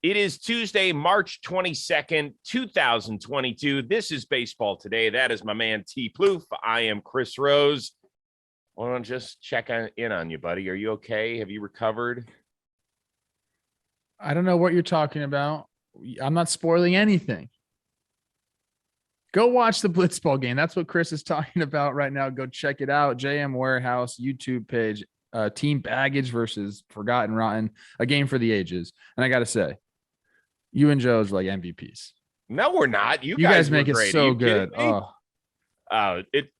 It is Tuesday, March 22nd, 2022. This is Baseball Today. That is my man, T. Plouffe. I am Chris Rose. I want to just check in on you, buddy. Are you okay? Have you recovered? I don't know what you're talking about. I'm not spoiling anything. Go watch the Blitzball game. That's what Chris is talking about right now. Go check it out. JM Warehouse YouTube page, Team Baggage versus Forgotten Rotten, a game for the ages. And I got to say, you and Joe's like MVPs. No, we're not. You guys make it great. so good. It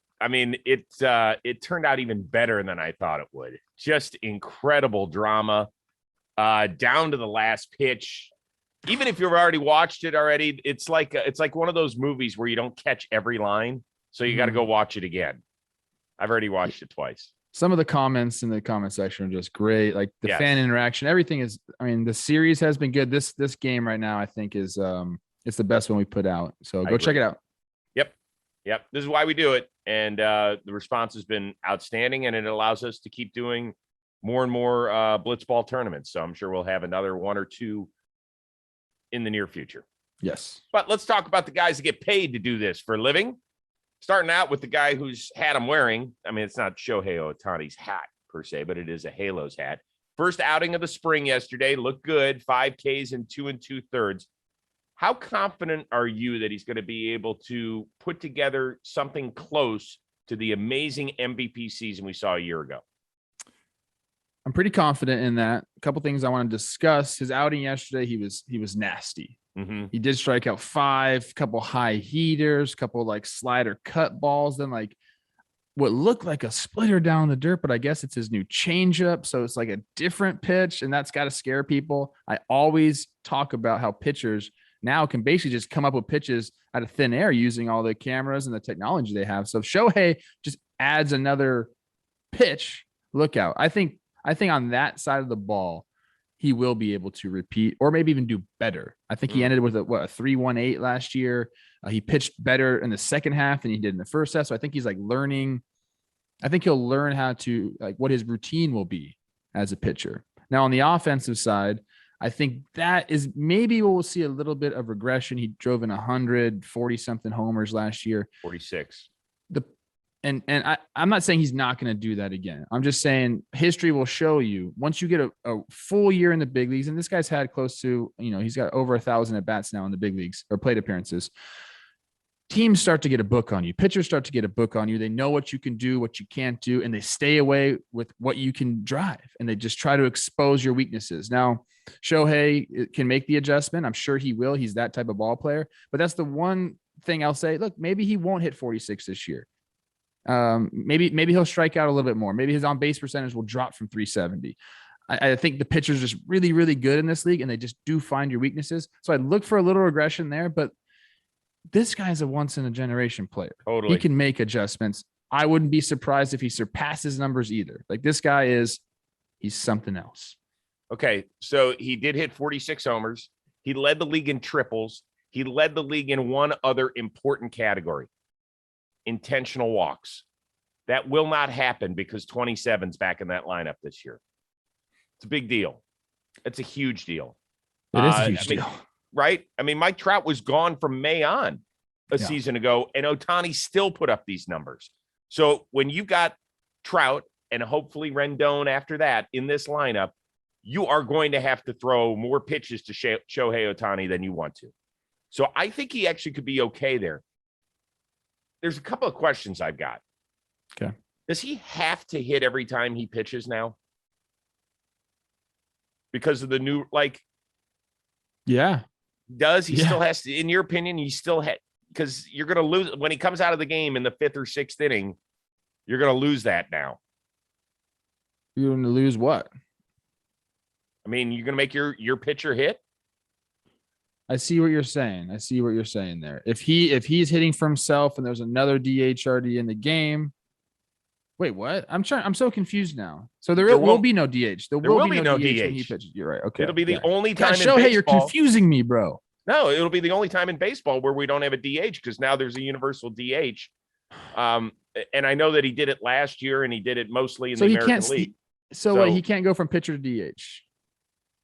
turned out even better than I thought it would. Just incredible drama, down to the last pitch. Even if you've already watched it already, it's like one of those movies where you don't catch every line, so you got to go watch it again. I've already watched it twice. Some of the comments in the comment section are just great. Like the fan interaction, everything is, I mean, the series has been good. This game right now, I think is, it's the best one we put out. So go check it out. Yep. This is why we do it. And the response has been outstanding, and it allows us to keep doing more and more Blitzball tournaments. So I'm sure we'll have another one or two in the near future. Yes. But let's talk about the guys that get paid to do this for a living. Starting out with the guy whose hat I'm wearing. I mean, it's not Shohei Ohtani's hat per se, but it is a Halos hat. First outing of the spring yesterday. Looked good. 5 Ks in 2 2/3. How confident are you that he's going to be able to put together something close to the amazing MVP season we saw a year ago? I'm pretty confident in that. A couple things I want to discuss. His outing yesterday, he was nasty. Mm-hmm. He did strike out 5, couple high heaters, couple like slider cut balls, then like what looked like a splitter down the dirt, but I guess it's his new changeup. So it's like a different pitch, and that's got to scare people. I always talk about how pitchers now can basically just come up with pitches out of thin air using all the cameras and the technology they have. So if Shohei just adds another pitch, look out. I think on that side of the ball, he will be able to repeat or maybe even do better. I think he ended with a 3.18 last year. He pitched better in the second half than he did in the first half. So I think he's like learning. I think he'll learn how to like what his routine will be as a pitcher. Now on the offensive side, I think that is maybe we'll see a little bit of regression. He drove in 140 something homers last year. 46. I'm not saying he's not going to do that again. I'm just saying history will show you once you get a full year in the big leagues, and this guy's had close to, he's got over 1,000 at bats now in the big leagues or plate appearances. Teams start to get a book on you. Pitchers start to get a book on you. They know what you can do, what you can't do, and they stay away with what you can drive, and they just try to expose your weaknesses. Now, Shohei can make the adjustment. I'm sure he will. He's that type of ball player, but that's the one thing I'll say. Look, maybe he won't hit 46 this year. Maybe he'll strike out a little bit more. Maybe his on-base percentage will drop from 370. I think the pitcher's just really, really good in this league, and they just do find your weaknesses. So I'd look for a little regression there, but this guy's a once-in-a-generation player. Totally. He can make adjustments. I wouldn't be surprised if he surpasses numbers either. Like this guy he's something else. Okay, so he did hit 46 homers. He led the league in triples. He led the league in one other important category. Intentional walks. That will not happen because 27's back in that lineup this year. It's a big deal. It's a huge deal. It is a huge deal. Right? I mean, Mike Trout was gone from May on a season ago, and Ohtani still put up these numbers. So when you got Trout and hopefully Rendon after that in this lineup, you are going to have to throw more pitches to Shohei Ohtani than you want to. So I think he actually could be okay there. There's a couple of questions I've got. Okay. Does he have to hit every time he pitches now? Because of the new, yeah. Does he still has to, in your opinion, he still had, because you're going to lose when he comes out of the game in the 5th or 6th inning, you're going to lose that now. You're going to lose what? I mean, you're going to make your pitcher hit? I see what you're saying. I see what you're saying there. If he's hitting for himself and there's another DH already in the game. Wait, what? I'm so confused now. So there will be no DH. There will be no DH when he pitches. You're right. Okay. It'll be the only time. Shohei, you're confusing me, bro. No, it'll be the only time in baseball where we don't have a DH because now there's a universal DH. And I know that he did it last year and he did it mostly in the American League. So he can't go from pitcher to DH.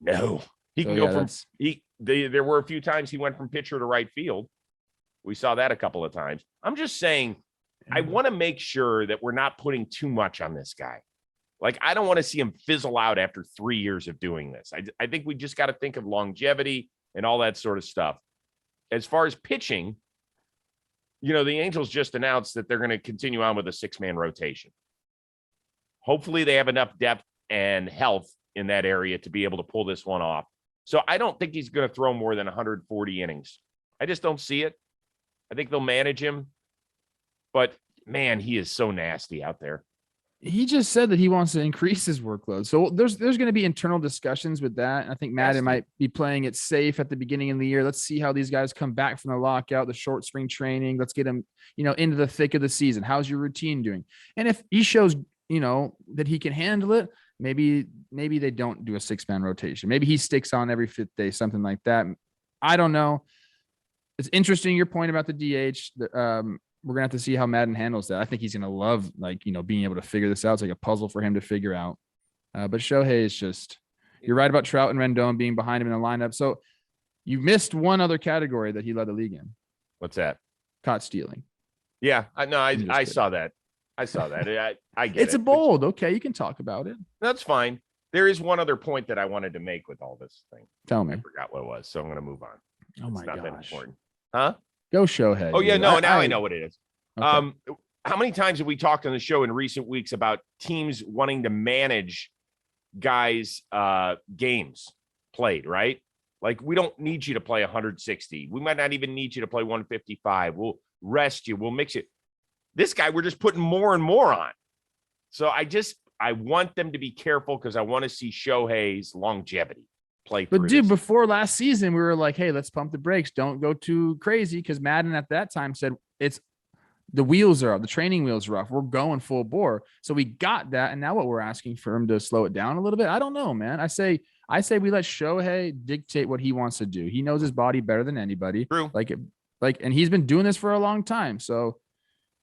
No, he can go from There were a few times he went from pitcher to right field. We saw that a couple of times. I'm just saying, I want to make sure that we're not putting too much on this guy. Like, I don't want to see him fizzle out after 3 years of doing this. I think we just got to think of longevity and all that sort of stuff. As far as pitching, the Angels just announced that they're going to continue on with a 6-man rotation. Hopefully they have enough depth and health in that area to be able to pull this one off. So I don't think he's going to throw more than 140 innings. I just don't see it. I think they'll manage him. But, man, he is so nasty out there. He just said that he wants to increase his workload. So there's going to be internal discussions with that. I think Madden might be playing it safe at the beginning of the year. Let's see how these guys come back from the lockout, the short spring training. Let's get them, into the thick of the season. How's your routine doing? And if he shows, that he can handle it, maybe they don't do a 6-man rotation. Maybe he sticks on every 5th day, something like that. I don't know. It's interesting, your point about the DH. We're going to have to see how Madden handles that. I think he's going to love, being able to figure this out. It's like a puzzle for him to figure out. But Shohei is just, you're right about Trout and Rendon being behind him in the lineup. So you missed one other category that he led the league in. What's that? Caught stealing. Yeah, I saw that. I saw that. I get it's it. a bold. Okay, you can talk about it. That's fine. There is one other point that I wanted to make with all this thing. Tell me. I forgot what it was, so I'm going to move on. Oh, my gosh. It's not that gosh. important. Huh? Go Shohei. Oh, yeah, dude. no, now I know what it is. Okay. How many times have we talked on the show in recent weeks about teams wanting to manage guys' games played, right? Like, we don't need you to play 160. We might not even need you to play 155. We'll rest you. We'll mix it. This guy, we're just putting more and more on. So I want them to be careful because I want to see Shohei's longevity play through. But dude, before last season, we were like, hey, let's pump the brakes. Don't go too crazy, because Madden at that time said the wheels are up, the training wheels are off. We're going full bore. So we got that. And now what we're asking for him to slow it down a little bit. I don't know, man. I say we let Shohei dictate what he wants to do. He knows his body better than anybody. True. And he's been doing this for a long time. So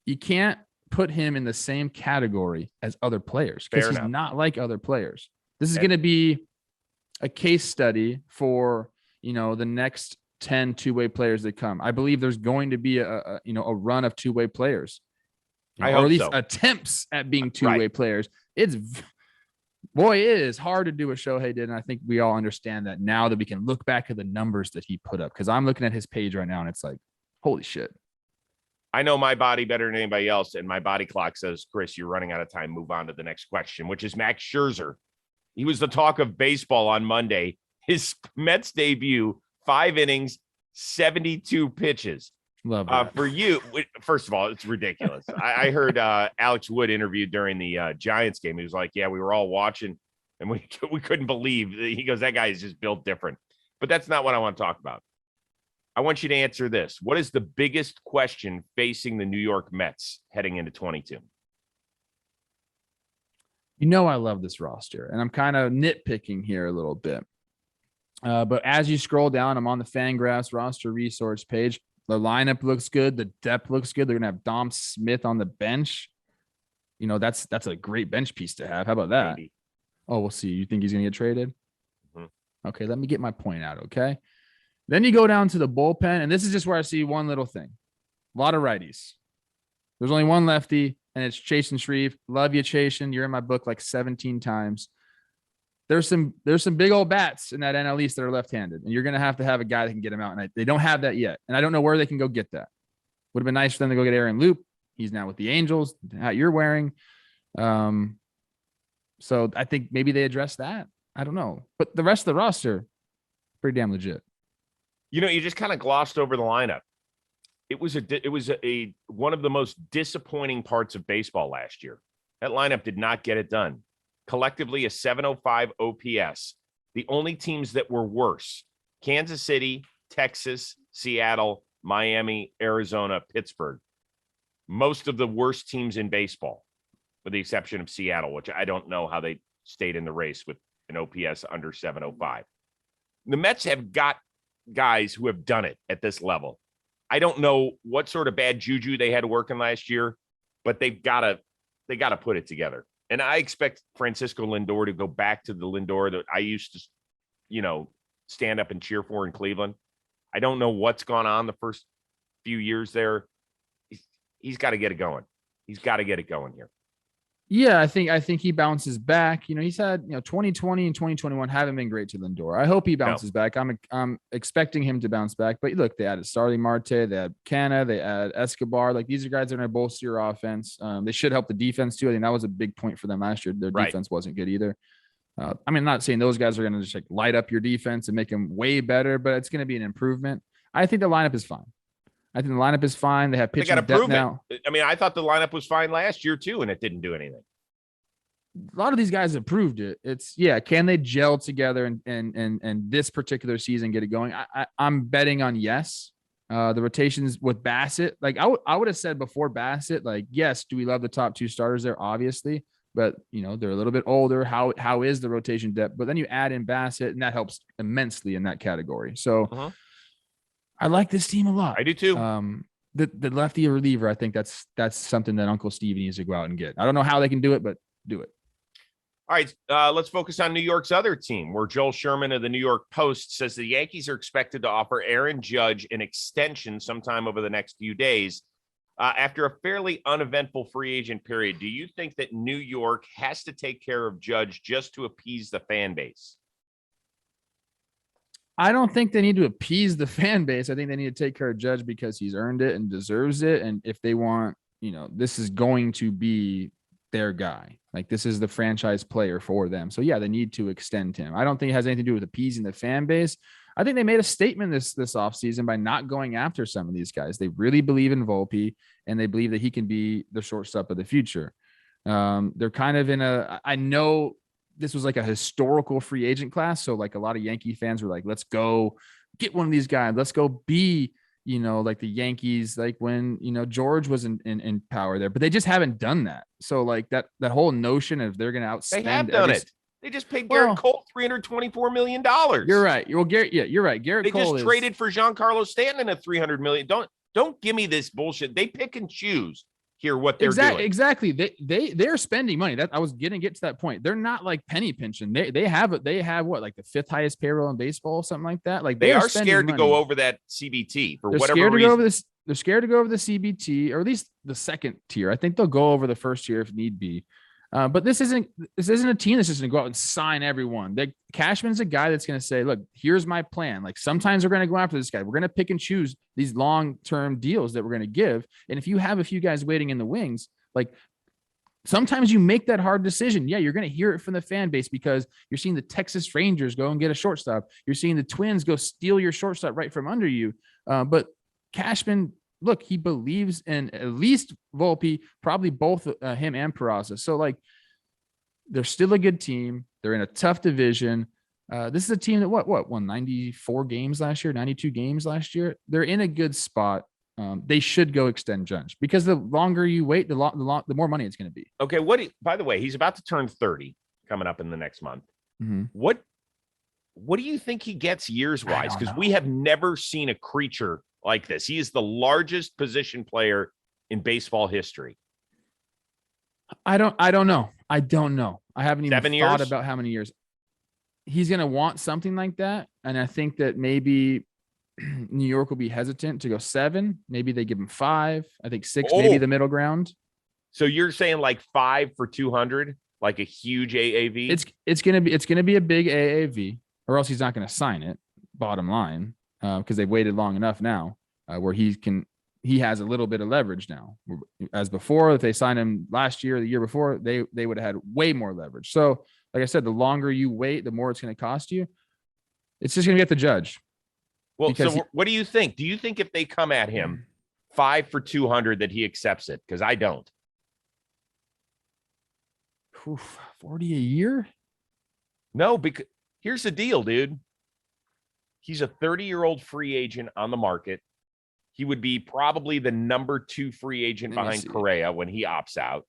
you can't put him in the same category as other players because he's not like other players. This is going to be a case study for, the next 10 two-way players that come. I believe there's going to be a run of two-way players, or at least attempts at being two-way players. It is hard to do what Shohei did. And I think we all understand that now that we can look back at the numbers that he put up, because I'm looking at his page right now and it's like, holy shit. I know my body better than anybody else, and my body clock says, Chris, you're running out of time. Move on to the next question, which is Max Scherzer. He was the talk of baseball on Monday. His Mets debut, 5 innings, 72 pitches. Love that. For you, first of all, it's ridiculous. I heard Alex Wood interviewed during the Giants game. He was like, yeah, we were all watching, and we couldn't believe. He goes, that guy is just built different. But that's not what I want to talk about. I want you to answer this. What is the biggest question facing the New York Mets heading into 22? I love this roster, and I'm kind of nitpicking here a little bit. But as you scroll down, I'm on the Fangraphs roster resource page. The lineup looks good. The depth looks good. They're going to have Dom Smith on the bench. That's a great bench piece to have. How about that? Maybe. Oh, we'll see. You think he's going to get traded? Mm-hmm. Okay, let me get my point out, okay? Then you go down to the bullpen, and this is just where I see one little thing. A lot of righties. There's only one lefty, and it's Chasen Shreve. Love you, Chasen. You're in my book like 17 times. There's some big old bats in that NL East that are left-handed, and you're going to have a guy that can get them out, and they don't have that yet, and I don't know where they can go get that. Would have been nice for them to go get Aaron Loop. He's now with the Angels, the hat you're wearing. So I think maybe they address that. I don't know. But the rest of the roster, pretty damn legit. You just kind of glossed over the lineup. It was one of the most disappointing parts of baseball last year. That lineup did not get it done. Collectively, a 705 OPS. The only teams that were worse: Kansas City, Texas, Seattle, Miami, Arizona, Pittsburgh. Most of the worst teams in baseball, with the exception of Seattle, which I don't know how they stayed in the race with an OPS under 705. The Mets have got guys who have done it at this level. I don't know what sort of bad juju they had working last year, but they got to put it together. And I expect Francisco Lindor to go back to the Lindor that I used to, stand up and cheer for in Cleveland. I don't know what's gone on the first few years there. He's got to get it going. He's got to get it going here. Yeah, I think he bounces back. He's had 2020 and 2021 haven't been great to Lindor. I hope he bounces back. I'm expecting him to bounce back. But look, they added Starling Marte, they had Canna, they add Escobar. Like these are guys that are going to bolster your offense. They should help the defense too. I think that was a big point for them last year. Their defense wasn't good either. I'm not saying those guys are going to just like light up your defense and make them way better, but it's going to be an improvement. I think the lineup is fine. They have pitching depth now. I mean, I thought the lineup was fine last year too, and it didn't do anything. A lot of these guys have proved it. Can they gel together and this particular season get it going? I'm betting on yes. The rotations with Bassett, like I would have said before Bassett, like, yes, do we love the top two starters there? Obviously, but they're a little bit older. How is the rotation depth? But then you add in Bassett, and that helps immensely in that category. So I like this team a lot. I do too. The lefty reliever, I think that's something that Uncle Steve needs to go out and get. I don't know how they can do it, but do it. All right, let's focus on New York's other team, where Joel Sherman of the New York Post says the Yankees are expected to offer Aaron Judge an extension sometime over the next few days. After a fairly uneventful free agent period, do you think that New York has to take care of Judge just to appease the fan base? I don't think they need to appease the fan base. I think they need to take care of Judge because he's earned it and deserves it. And if they want, this is going to be their guy. Like this is the franchise player for them. So yeah, they need to extend him. I don't think it has anything to do with appeasing the fan base. I think they made a statement this offseason by not going after some of these guys. They really believe in Volpe and they believe that he can be the shortstop of the future. They're kind of I know this was like a historical free agent class. So like a lot of Yankee fans were like, let's go get one of these guys. Let's go be, like the Yankees, like when, George was in power there, but they just haven't done that. So like that whole notion of they're going to outspend. They have done it. They just paid Garrett Cole $324 million. You're right. Well, you're right. Garrett Cole just traded for Giancarlo Stanton at $300 million. Don't give me this bullshit. They pick and choose here what they're doing. Exactly. They're spending money. That I was going to get to that point. They're not like penny pinching. They have what, like the fifth highest payroll in baseball, something like that. Like they are scared to go over that CBT for whatever reason. They're scared to go over the CBT, or at least the second tier. I think they'll go over the first tier if need be. But this isn't a team that's just going to go out and sign everyone. Cashman's a guy that's going to say, look, here's my plan. Like sometimes we're going to go after this guy. We're going to pick and choose these long-term deals that we're going to give. And if you have a few guys waiting in the wings, like sometimes you make that hard decision. Yeah, you're going to hear it from the fan base because you're seeing the Texas Rangers go and get a shortstop. You're seeing the Twins go steal your shortstop right from under you. But Cashman, look, he believes in at least Volpe, probably both him and Peraza. So like, they're still a good team. They're in a tough division. This is a team that won 94 games last year, 92 games last year. They're in a good spot. They should go extend Judge because the longer you wait, the more money it's going to be. Okay. By the way, he's about to turn 30 coming up in the next month. Mm-hmm. What do you think he gets years wise? Because we have never seen a creature like this. He is the largest position player in baseball history. I don't know. I haven't even thought about how many years. He's going to want something like that. And I think that maybe New York will be hesitant to go 7. Maybe they give him 5. I think 6, maybe the middle ground. So you're saying like 5 for 200, like a huge AAV? It's going to be a big AAV, or else he's not going to sign it, bottom line, because they've waited long enough now where he has a little bit of leverage now. As before, if they signed him last year or the year before, they would have had way more leverage. So, like I said, the longer you wait, the more it's going to cost you. It's just going to get the Judge. Well, so what do you think? Do you think if they come at him 5 for 200 that he accepts it? Because I don't. 40 a year? No, because here's the deal, dude. He's a 30-year-old free agent on the market. He would be probably the number 2 free agent behind Correa when he opts out.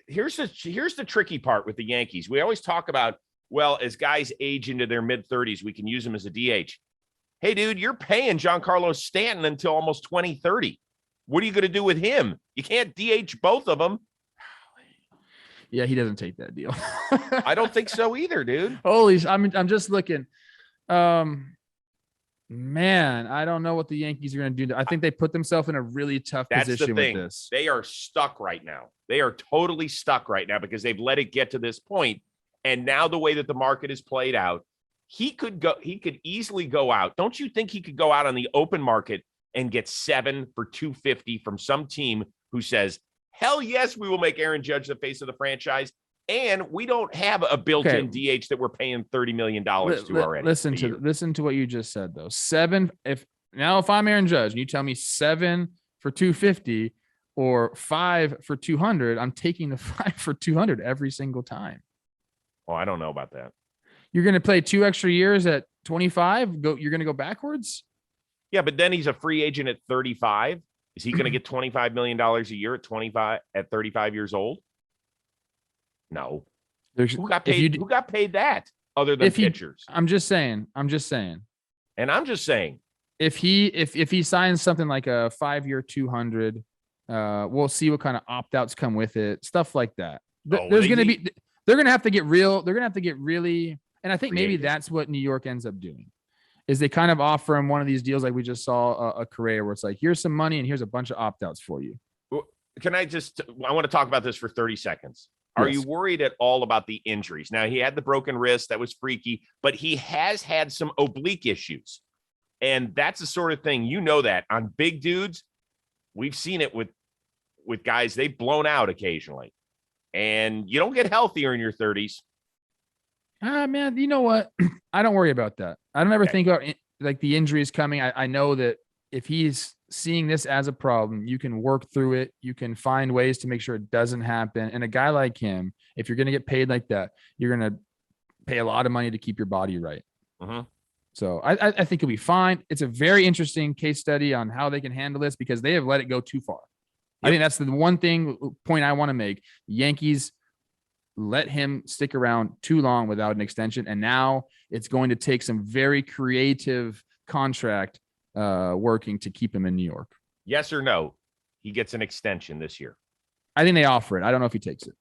Here's the tricky part with the Yankees. We always talk about, well, as guys age into their mid-30s, we can use them as a DH. Hey, dude, you're paying Giancarlo Stanton until almost 2030. What are you going to do with him? You can't DH both of them. Yeah, he doesn't take that deal. I don't think so either, dude. I'm just looking. Man, I don't know what the Yankees are going to do. I think they put themselves in a really tough That's position the thing. with this. They are stuck right now. They are totally stuck right now because they've let it get to this point. And now the way that the market is played out, he could easily go out. Don't you think he could go out on the open market and get 7 for $250 from some team who says, hell yes, we will make Aaron Judge the face of the franchise. And we don't have a built-in DH that we're paying $30 million to already. Listen to what you just said though. 7. If I'm Aaron Judge and you tell me 7 for $250 or 5 for $200, I'm taking the 5 for $200 every single time. Oh, I don't know about that. You're going to play 2 extra years at 25. You're going to go backwards. Yeah, but then he's a free agent at 35. Is he going to get $25 million a year at 35 years old? No. Who got paid that other than pitchers? I'm just saying. And I'm just saying. If he signs something like a 5-year 200, we'll see what kind of opt-outs come with it. Stuff like that. They're going to have to get real. They're going to have to get really. And I think maybe that's what New York ends up doing. Is they kind of offer him one of these deals like we just saw a Correa where it's like, here's some money and here's a bunch of opt-outs for you. I want to talk about this for 30 seconds. Are you worried at all about the injuries? Now, he had the broken wrist. That was freaky, but he has had some oblique issues. And that's the sort of thing, that on big dudes, we've seen it with guys, they've blown out occasionally. And you don't get healthier in your 30s. Man, you know what? I don't worry about that. I don't ever think about like the injuries coming. I know that if he's seeing this as a problem, you can work through it. You can find ways to make sure it doesn't happen. And a guy like him, if you're going to get paid like that, you're going to pay a lot of money to keep your body right. Mm-hmm. So I think he'll be fine. It's a very interesting case study on how they can handle this because they have let it go too far. Yep. I think that's the one point I want to make. The Yankees let him stick around too long without an extension. And now it's going to take some very creative contract working to keep him in New York. Yes or no? He gets an extension this year. I think they offer it. I don't know if he takes it.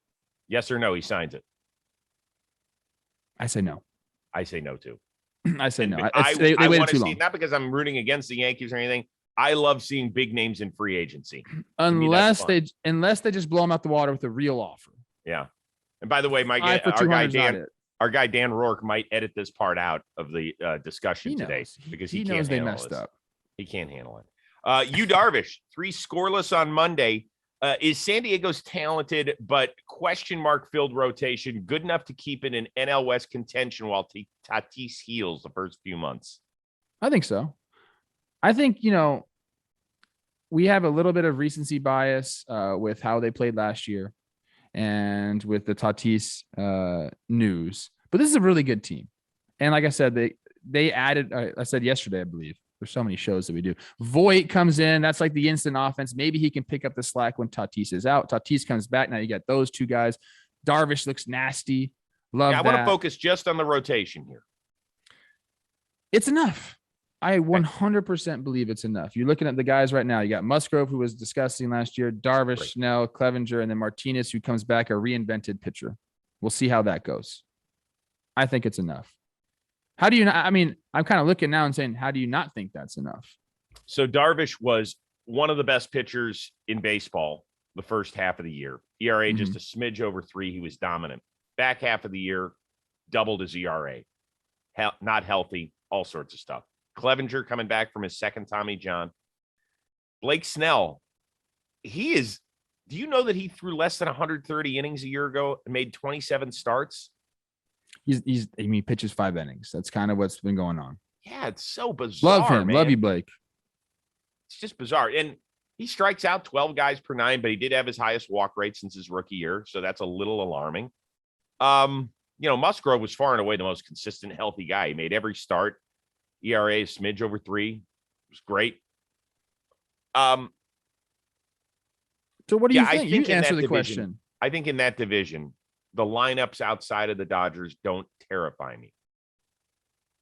Yes or no? He signs it. I say no. I say no too. I say no. They waited too long. Not because I'm rooting against the Yankees or anything. I love seeing big names in free agency. Unless they just blow them out the water with a real offer. Yeah. And by the way, our guy Dan Rourke might edit this part out of the discussion today because he knows they messed up. He can't handle it. Yu Darvish, 3 scoreless on Monday. Is San Diego's talented but question mark filled rotation good enough to keep it in NL West contention while Tatis heals the first few months? I think so. I think, we have a little bit of recency bias with how they played last year and with the Tatis news. But this is a really good team. And like I said, they added, I said yesterday, I believe, there's so many shows that we do. Voit comes in. That's like the instant offense. Maybe he can pick up the slack when Tatis is out. Tatis comes back. Now you got those 2 guys. Darvish looks nasty. Love that. I want to focus just on the rotation here. It's enough. I 100% believe it's enough. You're looking at the guys right now. You got Musgrove, who was disgusting last year, Darvish, Snell, Clevenger, and then Martinez, who comes back a reinvented pitcher. We'll see how that goes. I think it's enough. How do you not? I mean, I'm kind of looking now and saying, how do you not think that's enough? So Darvish was one of the best pitchers in baseball the first half of the year. ERA just a smidge over 3. He was dominant. Back half of the year, doubled his ERA. Not healthy, all sorts of stuff. Clevenger coming back from his second Tommy John. Blake Snell, do you know that he threw less than 130 innings a year ago and made 27 starts? He pitches 5 innings. That's kind of what's been going on. Yeah, it's so bizarre. Love him. Man. Love you, Blake. It's just bizarre. And he strikes out 12 guys per 9, but he did have his highest walk rate since his rookie year. So that's a little alarming. Musgrove was far and away the most consistent, healthy guy. He made every start. ERA a smidge over 3. It was great. So what do you think? You answer the question. I think in that division, the lineups outside of the Dodgers don't terrify me.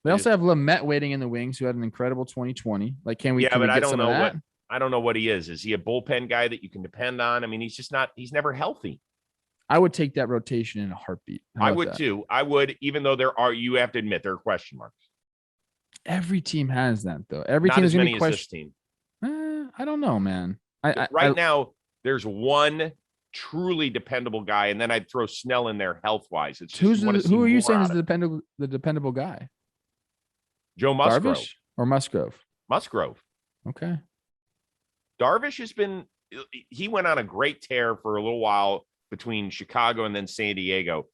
They also have Lamet waiting in the wings, who had an incredible 2020. Like, can we get I don't some know of that? I don't know what he is. Is he a bullpen guy that you can depend on? I mean, he's never healthy. I would take that rotation in a heartbeat. How I about would that? too. I would, even though you have to admit, there are question marks. Every team has that though. Every Not team is as going to many be as this questioned. team. I don't know, man. Right now, there's one truly dependable guy, and then I'd throw Snell in there health wise. It's just who are you saying is the dependable guy? Joe Musgrove. Darvish or Musgrove? Musgrove. Okay. Darvish has been. He went on a great tear for a little while between Chicago and then San Diego,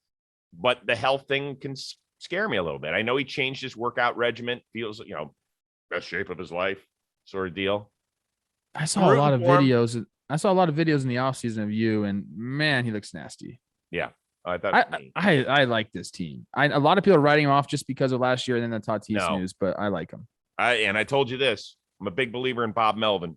but the health thing can scare me a little bit. I know he changed his workout regimen. Feels best shape of his life, sort of deal. I saw a lot of videos. I saw a lot of videos in the offseason of you, and man, he looks nasty. Yeah. I thought I like this team. A lot of people are writing him off just because of last year and then the Tatis news, but I like him. I told you this. I'm a big believer in Bob Melvin.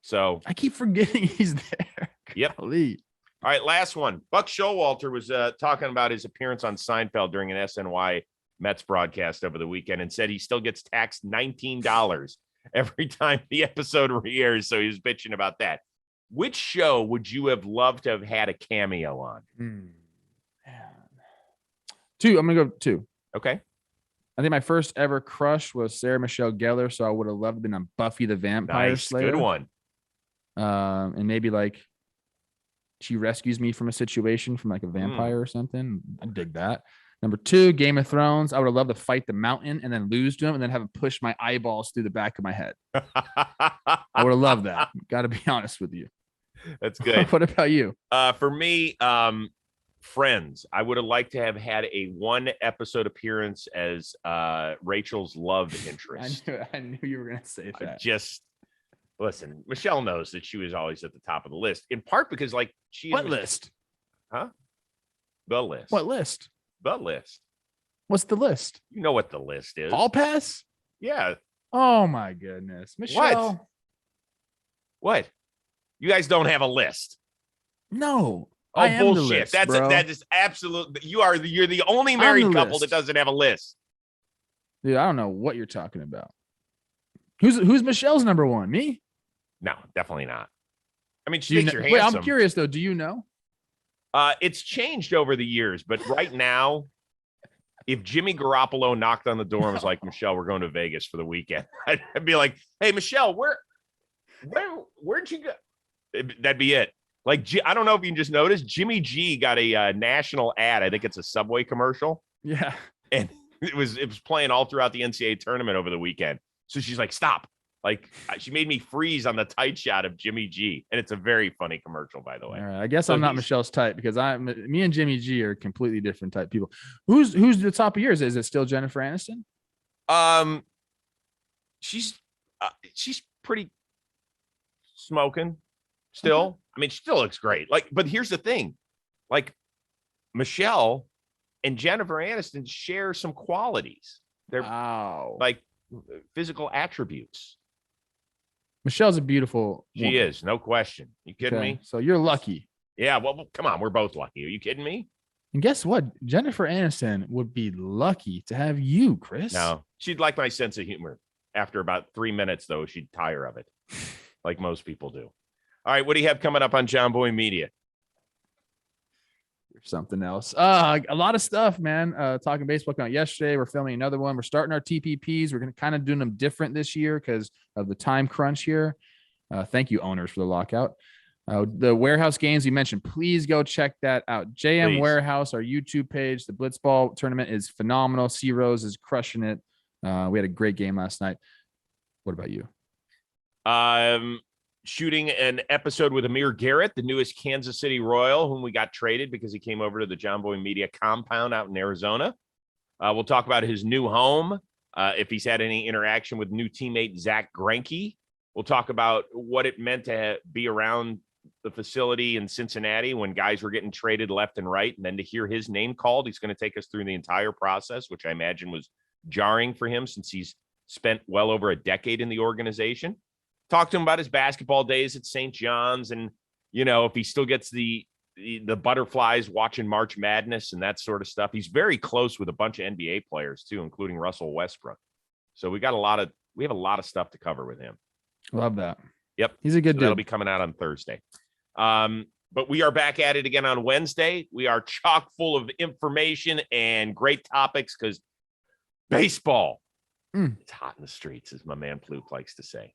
So I keep forgetting he's there. Yep. Golly. All right, last one. Buck Showalter was talking about his appearance on Seinfeld during an SNY Mets broadcast over the weekend and said he still gets taxed $19 every time the episode re-airs. So he was bitching about that. Which show would you have loved to have had a cameo on? Two. I'm going to go two. Okay. I think my first ever crush was Sarah Michelle Gellar, so I would have loved to have been on Buffy the Vampire Slayer. Good one. And maybe like she rescues me from a situation from like a vampire or something. I dig that. Number two, Game of Thrones. I would have loved to fight the mountain and then lose to him and then have him push my eyeballs through the back of my head. I would have loved that. Got to be honest with you. That's good. What about you? For me, Friends. I would have liked to have had a one episode appearance as Rachel's love interest. I knew you were going to say that. Listen, Michelle knows that she was always at the top of the list, in part because What list? Huh? The list. What list? The list. What's the list? You know what the list is. Hall pass? Yeah. Oh my goodness. Michelle. What? You guys don't have a list. No. Oh, I am bullshit. The list, that is absolute. You're the only married couple that doesn't have a list. Dude, I don't know what you're talking about. Who's Michelle's number one? Me? No, definitely not. I mean, she thinks you're handsome. Wait, I'm curious though. Do you know? It's changed over the years, but right now, if Jimmy Garoppolo knocked on the door and was like, Michelle, we're going to Vegas for the weekend, I'd be like, hey, Michelle, where'd you go? That'd be it. Like, I don't know if you can just notice, Jimmy G got a national ad. I think it's a Subway commercial. Yeah. And it was playing all throughout the NCAA tournament over the weekend. So she's like, stop. Like, she made me freeze on the tight shot of Jimmy G. And it's a very funny commercial, by the way. All right. I guess I'm not Michelle's type because me and Jimmy G are completely different type people. Who's the top of yours? Is it still Jennifer Aniston? She's pretty smoking still. Okay. I mean, she still looks great. But here's the thing. Like, Michelle and Jennifer Aniston share some qualities. They're like physical attributes. Michelle's a beautiful woman. She is, no question. You kidding me? So you're lucky. Yeah, well, come on. We're both lucky. Are you kidding me? And guess what? Jennifer Aniston would be lucky to have you, Chris. No, she'd like my sense of humor. After about 3 minutes, though, she'd tire of it, like most people do. All right, what do you have coming up on John Boy Media? Something else. A lot of stuff, man. Talking baseball came out yesterday. We're filming another one. We're starting our TPPs. We're going to kind of doing them different this year because of the time crunch here. Thank you, owners, for the lockout. The warehouse games you mentioned, please go check that out. JM Warehouse, our YouTube page. The Blitzball tournament is phenomenal. C Rose is crushing it. We had a great game last night. What about you? Shooting an episode with Amir Garrett, the newest Kansas City Royal, whom we got traded because he came over to the John Boy Media compound out in Arizona. We'll talk about his new home, if he's had any interaction with new teammate Zach Greinke. We'll talk about what it meant to be around the facility in Cincinnati when guys were getting traded left and right, and then to hear his name called. He's going to take us through the entire process, which I imagine was jarring for him since he's spent well over a decade in the organization. Talk to him about his basketball days at St. John's and, if he still gets the butterflies watching March Madness and that sort of stuff. He's very close with a bunch of NBA players too, including Russell Westbrook. So we have a lot of stuff to cover with him. Love that. Yep. He's a good dude. That'll be coming out on Thursday. But we are back at it again on Wednesday. We are chock full of information and great topics because baseball, it's hot in the streets, as my man Plouffe likes to say.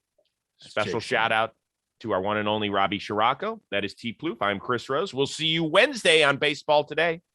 Special shout out to our one and only Robbie Scirocco. That is T. Plouffe. I'm Chris Rose. We'll see you Wednesday on Baseball Today.